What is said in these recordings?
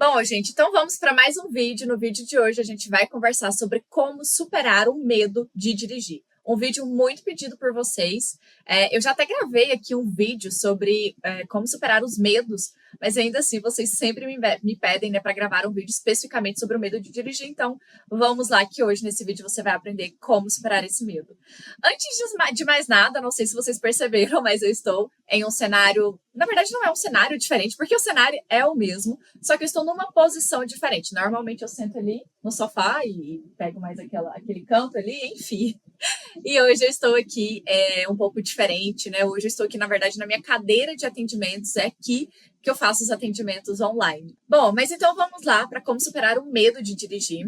Bom, gente, então vamos para mais um vídeo. No vídeo de hoje a gente vai conversar sobre como superar o medo de dirigir. Um vídeo muito pedido por vocês. Eu já até gravei aqui um vídeo sobre como superar os medos, mas ainda assim vocês sempre me pedem, né, para gravar um vídeo especificamente sobre o medo de dirigir. Então vamos lá que hoje nesse vídeo você vai aprender como superar esse medo. Antes de mais nada, não sei se vocês perceberam, mas eu estou em um cenário... Na verdade não é um cenário diferente, porque o cenário é o mesmo, só que eu estou numa posição diferente. Normalmente eu sento ali no sofá e pego mais aquele canto ali, enfim. E hoje eu estou aqui um pouco diferente, né? Hoje eu estou aqui, na verdade, na minha cadeira de atendimentos. É aqui que eu faço os atendimentos online. Bom, mas então vamos lá para como superar o medo de dirigir.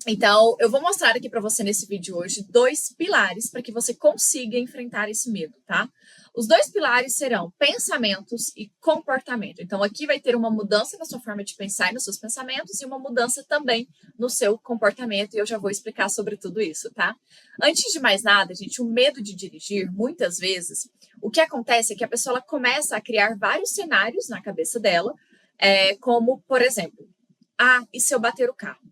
Então, eu vou mostrar aqui para você nesse vídeo hoje 2 pilares para que você consiga enfrentar esse medo, tá? Os 2 pilares serão pensamentos e comportamento. Então, aqui vai ter uma mudança na sua forma de pensar e nos seus pensamentos e uma mudança também no seu comportamento, e eu já vou explicar sobre tudo isso, tá? Antes de mais nada, gente, o medo de dirigir, muitas vezes, o que acontece é que a pessoa ela começa a criar vários cenários na cabeça dela, como, por exemplo, e se eu bater o carro?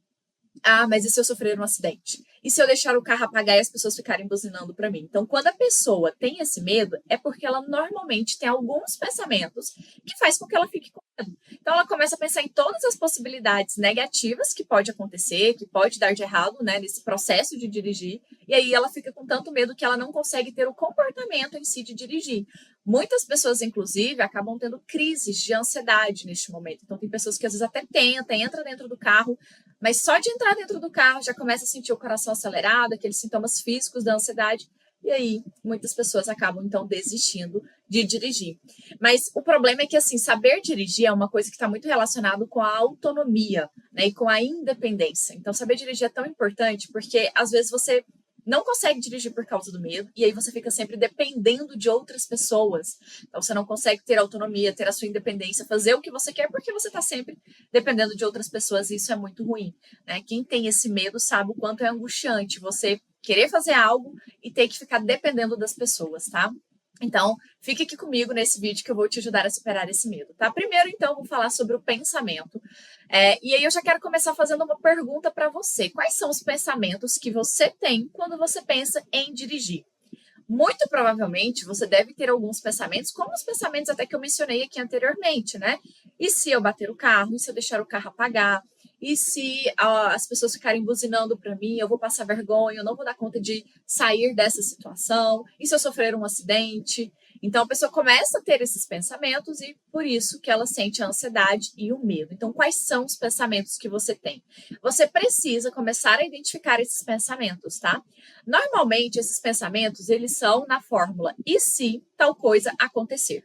Mas e se eu sofrer um acidente? E se eu deixar o carro apagar e as pessoas ficarem buzinando para mim? Então, quando a pessoa tem esse medo, é porque ela normalmente tem alguns pensamentos que faz com que ela fique com medo. Então, ela começa a pensar em todas as possibilidades negativas que pode acontecer, que pode dar de errado, né, nesse processo de dirigir. E aí ela fica com tanto medo que ela não consegue ter o comportamento em si de dirigir. Muitas pessoas, inclusive, acabam tendo crises de ansiedade neste momento. Então, tem pessoas que às vezes até entra dentro do carro, mas só de entrar dentro do carro já começa a sentir o coração acelerado, aqueles sintomas físicos da ansiedade. E aí, muitas pessoas acabam, então, desistindo de dirigir. Mas o problema é que, assim, saber dirigir é uma coisa que está muito relacionado com a autonomia, né, e com a independência. Então, saber dirigir é tão importante porque, às vezes, você não consegue dirigir por causa do medo, e aí você fica sempre dependendo de outras pessoas. Então, você não consegue ter autonomia, ter a sua independência, fazer o que você quer, porque você está sempre dependendo de outras pessoas, e isso é muito ruim, né? Quem tem esse medo sabe o quanto é angustiante você querer fazer algo e ter que ficar dependendo das pessoas, tá? Então, fique aqui comigo nesse vídeo que eu vou te ajudar a superar esse medo, tá? Primeiro, então, vou falar sobre o pensamento. E aí eu já quero começar fazendo uma pergunta para você. Quais são os pensamentos que você tem quando você pensa em dirigir? Muito provavelmente você deve ter alguns pensamentos, como os pensamentos até que eu mencionei aqui anteriormente, né? E se eu bater o carro? E se eu deixar o carro apagar? E se as pessoas ficarem buzinando para mim, eu vou passar vergonha, eu não vou dar conta de sair dessa situação? E se eu sofrer um acidente? Então, a pessoa começa a ter esses pensamentos e por isso que ela sente a ansiedade e o medo. Então, quais são os pensamentos que você tem? Você precisa começar a identificar esses pensamentos, tá? Normalmente, esses pensamentos, eles são na fórmula e se tal coisa acontecer.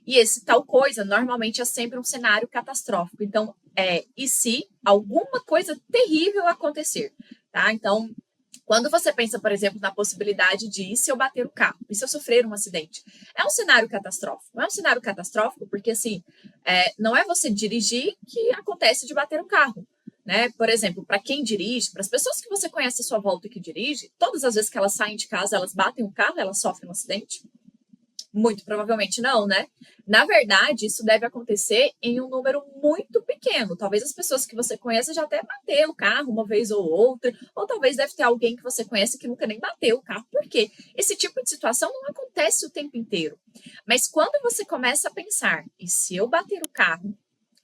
E esse tal coisa, normalmente, é sempre um cenário catastrófico. Então, e se alguma coisa terrível acontecer, tá? Então, quando você pensa, por exemplo, na possibilidade de e se eu bater o carro? E se eu sofrer um acidente? É um cenário catastrófico. É um cenário catastrófico porque, assim, não é você dirigir que acontece de bater o carro. Né? Por exemplo, para quem dirige, para as pessoas que você conhece à sua volta que dirige, todas as vezes que elas saem de casa, elas batem o carro, elas sofrem um acidente? Muito provavelmente não, né? Na verdade, isso deve acontecer em um número muito pequeno. Talvez as pessoas que você conhece já até bateu o carro uma vez ou outra, ou talvez deve ter alguém que você conhece que nunca nem bateu o carro. Por quê? Esse tipo de situação não acontece o tempo inteiro. Mas quando você começa a pensar, e se eu bater o carro?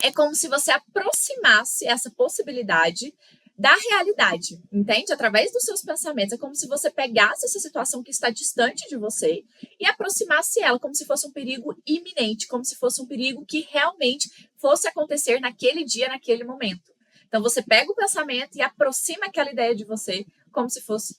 É como se você aproximasse essa possibilidade da realidade, entende? Através dos seus pensamentos. É como se você pegasse essa situação que está distante de você e aproximasse ela, como se fosse um perigo iminente, como se fosse um perigo que realmente fosse acontecer naquele dia, naquele momento. Então, você pega o pensamento e aproxima aquela ideia de você como se fosse...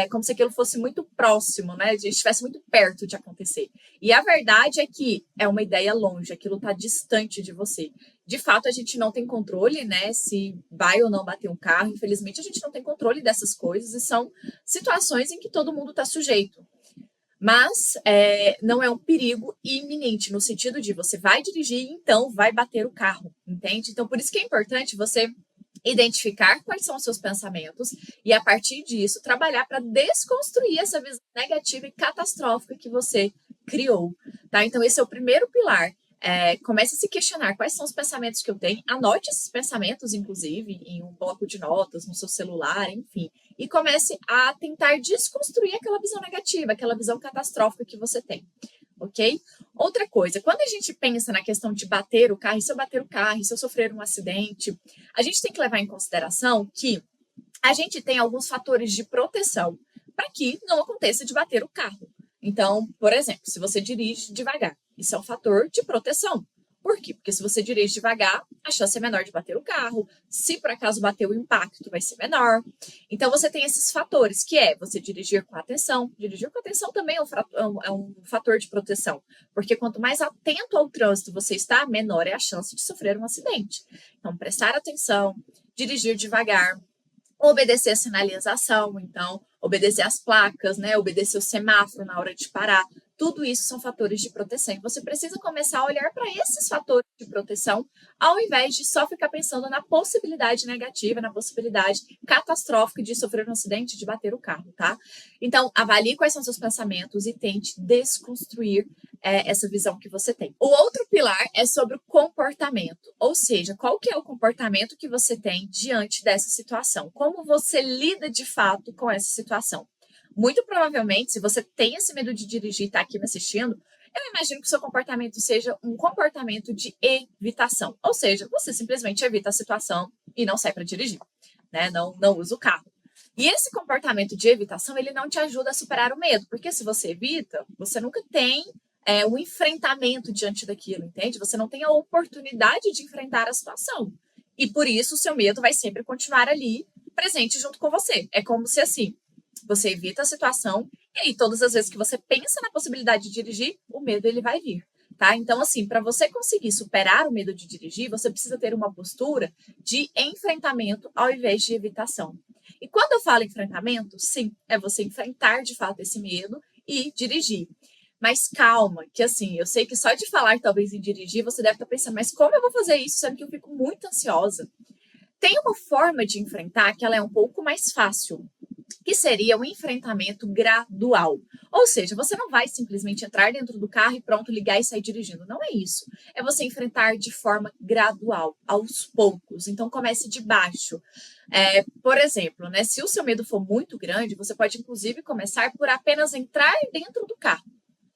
como se aquilo fosse muito próximo, né? Estivesse muito perto de acontecer. E a verdade é que é uma ideia longe, aquilo está distante de você. De fato, a gente não tem controle, né? Se vai ou não bater um carro. Infelizmente, a gente não tem controle dessas coisas e são situações em que todo mundo está sujeito. Mas não é um perigo iminente, no sentido de você vai dirigir, então vai bater o carro, entende? Então, por isso que é importante você identificar quais são os seus pensamentos e, a partir disso, trabalhar para desconstruir essa visão negativa e catastrófica que você criou, tá? Então, esse é o primeiro pilar. Comece a se questionar quais são os pensamentos que eu tenho, anote esses pensamentos, inclusive, em um bloco de notas, no seu celular, enfim, e comece a tentar desconstruir aquela visão negativa, aquela visão catastrófica que você tem, ok? Outra coisa, quando a gente pensa na questão de bater o carro, e se eu bater o carro, e se eu sofrer um acidente, a gente tem que levar em consideração que a gente tem alguns fatores de proteção para que não aconteça de bater o carro. Então, por exemplo, se você dirige devagar, isso é um fator de proteção. Por quê? Porque se você dirige devagar, a chance é menor de bater o carro. Se por acaso bater o impacto, vai ser menor. Então, você tem esses fatores, que é você dirigir com atenção. Dirigir com atenção também é um fator de proteção. Porque quanto mais atento ao trânsito você está, menor é a chance de sofrer um acidente. Então, prestar atenção, dirigir devagar, obedecer a sinalização, então, obedecer as placas, né? Obedecer o semáforo na hora de parar. Tudo isso são fatores de proteção. E você precisa começar a olhar para esses fatores de proteção, ao invés de só ficar pensando na possibilidade negativa, na possibilidade catastrófica de sofrer um acidente, de bater o carro, tá? Então, avalie quais são seus pensamentos e tente desconstruir essa visão que você tem. O outro pilar é sobre o comportamento, ou seja, qual que é o comportamento que você tem diante dessa situação? Como você lida de fato com essa situação? Muito provavelmente, se você tem esse medo de dirigir e está aqui me assistindo, eu imagino que o seu comportamento seja um comportamento de evitação. Ou seja, você simplesmente evita a situação e não sai para dirigir, né? Não usa o carro. E esse comportamento de evitação, ele não te ajuda a superar o medo, porque se você evita, você nunca tem o enfrentamento diante daquilo, entende? Você não tem a oportunidade de enfrentar a situação. E por isso o seu medo vai sempre continuar ali, presente junto com você. É como se assim, você evita a situação e aí todas as vezes que você pensa na possibilidade de dirigir, o medo ele vai vir, tá? Então assim, para você conseguir superar o medo de dirigir, você precisa ter uma postura de enfrentamento ao invés de evitação. E quando eu falo enfrentamento, sim, é você enfrentar de fato esse medo e dirigir. Mas calma, que assim, eu sei que só de falar talvez em dirigir, você deve estar pensando, mas como eu vou fazer isso, sendo que eu fico muito ansiosa? Tem uma forma de enfrentar que ela é um pouco mais fácil, que seria um enfrentamento gradual. Ou seja, você não vai simplesmente entrar dentro do carro e pronto, ligar e sair dirigindo. Não é isso. É você enfrentar de forma gradual, aos poucos. Então, comece de baixo. Por exemplo, né, se o seu medo for muito grande, você pode, inclusive, começar por apenas entrar dentro do carro.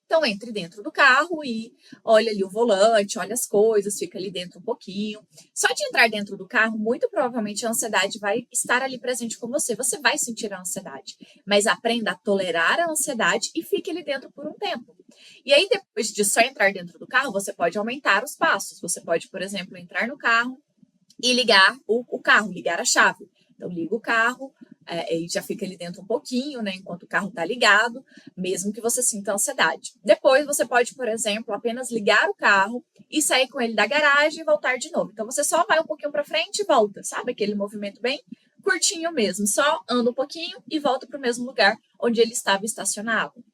Então, entre dentro do carro e olha ali o volante, olha as coisas, fica ali dentro um pouquinho. Só de entrar dentro do carro, muito provavelmente a ansiedade vai estar ali presente com você. Você vai sentir a ansiedade, mas aprenda a tolerar a ansiedade e fique ali dentro por um tempo. E aí, depois de só entrar dentro do carro, você pode aumentar os passos. Você pode, por exemplo, entrar no carro e ligar o carro, ligar a chave. Então, liga o carro, e já fica ali dentro um pouquinho, né, enquanto o carro está ligado, mesmo que você sinta ansiedade. Depois, você pode, por exemplo, apenas ligar o carro e sair com ele da garagem e voltar de novo. Então, você só vai um pouquinho para frente e volta, sabe? Aquele movimento bem curtinho mesmo. Só anda um pouquinho e volta para o mesmo lugar onde ele estava estacionado.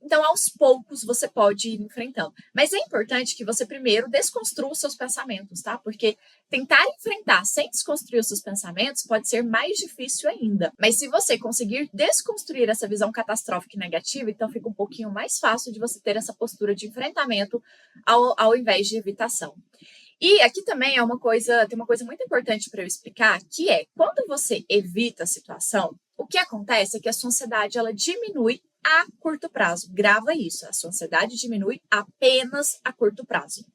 Então, aos poucos, você pode ir enfrentando. Mas é importante que você primeiro desconstrua os seus pensamentos, tá? Porque tentar enfrentar sem desconstruir os seus pensamentos pode ser mais difícil ainda. Mas se você conseguir desconstruir essa visão catastrófica e negativa, então fica um pouquinho mais fácil de você ter essa postura de enfrentamento ao invés de evitação. E aqui também tem uma coisa muito importante para eu explicar, que é quando você evita a situação, o que acontece é que a sua ansiedade ela diminui a curto prazo. Grava isso, a sua ansiedade diminui apenas a curto prazo.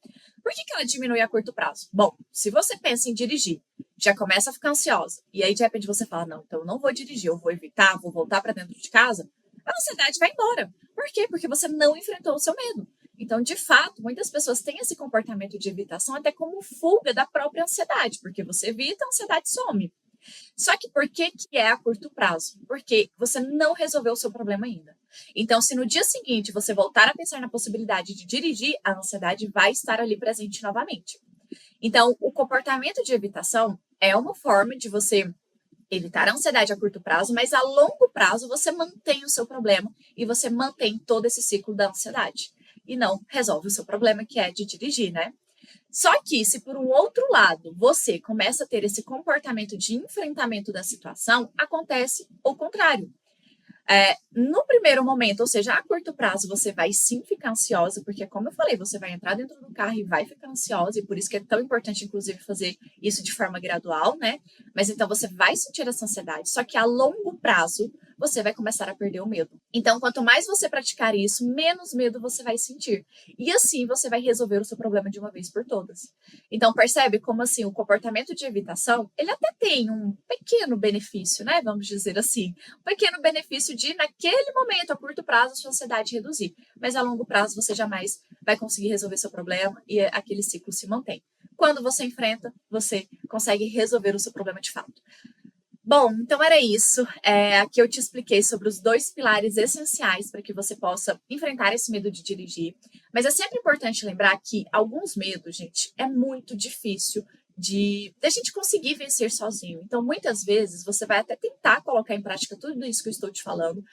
Por que ela diminui a curto prazo? Bom, se você pensa em dirigir, já começa a ficar ansiosa, e aí de repente você fala, não, então eu não vou dirigir, eu vou evitar, vou voltar para dentro de casa, a ansiedade vai embora. Por quê? Porque você não enfrentou o seu medo. Então, de fato, muitas pessoas têm esse comportamento de evitação até como fuga da própria ansiedade, porque você evita, a ansiedade some. Só que por que é a curto prazo? Porque você não resolveu o seu problema ainda. Então, se no dia seguinte você voltar a pensar na possibilidade de dirigir, a ansiedade vai estar ali presente novamente. Então, o comportamento de evitação é uma forma de você evitar a ansiedade a curto prazo, mas a longo prazo você mantém o seu problema e você mantém todo esse ciclo da ansiedade. E não resolve o seu problema, que é de dirigir, né? Só que, se por um outro lado você começa a ter esse comportamento de enfrentamento da situação, acontece o contrário. No primeiro momento, ou seja, a curto prazo, você vai sim ficar ansiosa, porque como eu falei, você vai entrar dentro do carro e vai ficar ansiosa, e por isso que é tão importante, inclusive, fazer isso de forma gradual, né? Mas então você vai sentir essa ansiedade, só que a longo prazo, você vai começar a perder o medo. Então, quanto mais você praticar isso, menos medo você vai sentir. E assim você vai resolver o seu problema de uma vez por todas. Então, percebe como assim o comportamento de evitação, ele até tem um pequeno benefício, né? Vamos dizer assim. Um pequeno benefício de, naquele momento, a curto prazo, a sua ansiedade reduzir. Mas a longo prazo, você jamais vai conseguir resolver seu problema e aquele ciclo se mantém. Quando você enfrenta, você consegue resolver o seu problema de fato. Bom, então era isso. Aqui eu te expliquei sobre os 2 pilares essenciais para que você possa enfrentar esse medo de dirigir. Mas é sempre importante lembrar que alguns medos, gente, é muito difícil de a gente conseguir vencer sozinho. Então, muitas vezes, você vai até tentar colocar em prática tudo isso que eu estou te falando,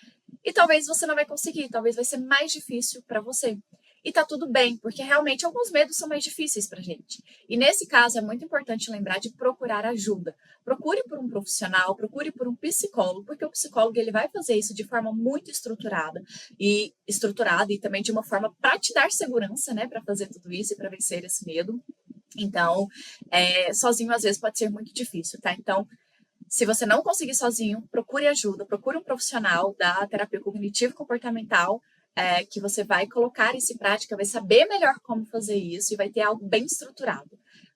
e talvez você não vai conseguir, talvez vai ser mais difícil para você. E tá tudo bem, porque realmente alguns medos são mais difíceis pra gente. E nesse caso é muito importante lembrar de procurar ajuda. Procure por um profissional, procure por um psicólogo, porque o psicólogo ele vai fazer isso de forma muito estruturada e também de uma forma para te dar segurança, né, para fazer tudo isso e para vencer esse medo. Então, sozinho às vezes pode ser muito difícil, tá? Então, se você não conseguir sozinho, procure ajuda, procure um profissional da terapia cognitivo-comportamental, que você vai colocar isso em prática, vai saber melhor como fazer isso e vai ter algo bem estruturado.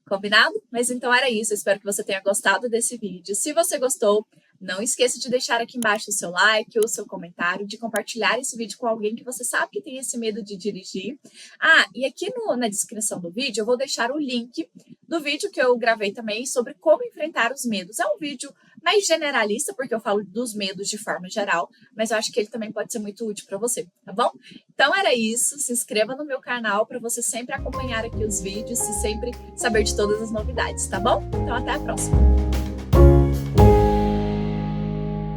Combinado? Mas então era isso, eu espero que você tenha gostado desse vídeo. Se você gostou, não esqueça de deixar aqui embaixo o seu like, o seu comentário, de compartilhar esse vídeo com alguém que você sabe que tem esse medo de dirigir. E aqui na descrição do vídeo eu vou deixar o link do vídeo que eu gravei também sobre como enfrentar os medos. É um vídeo mais generalista, porque eu falo dos medos de forma geral, mas eu acho que ele também pode ser muito útil para você, tá bom? Então era isso, se inscreva no meu canal para você sempre acompanhar aqui os vídeos e sempre saber de todas as novidades, tá bom? Então até a próxima!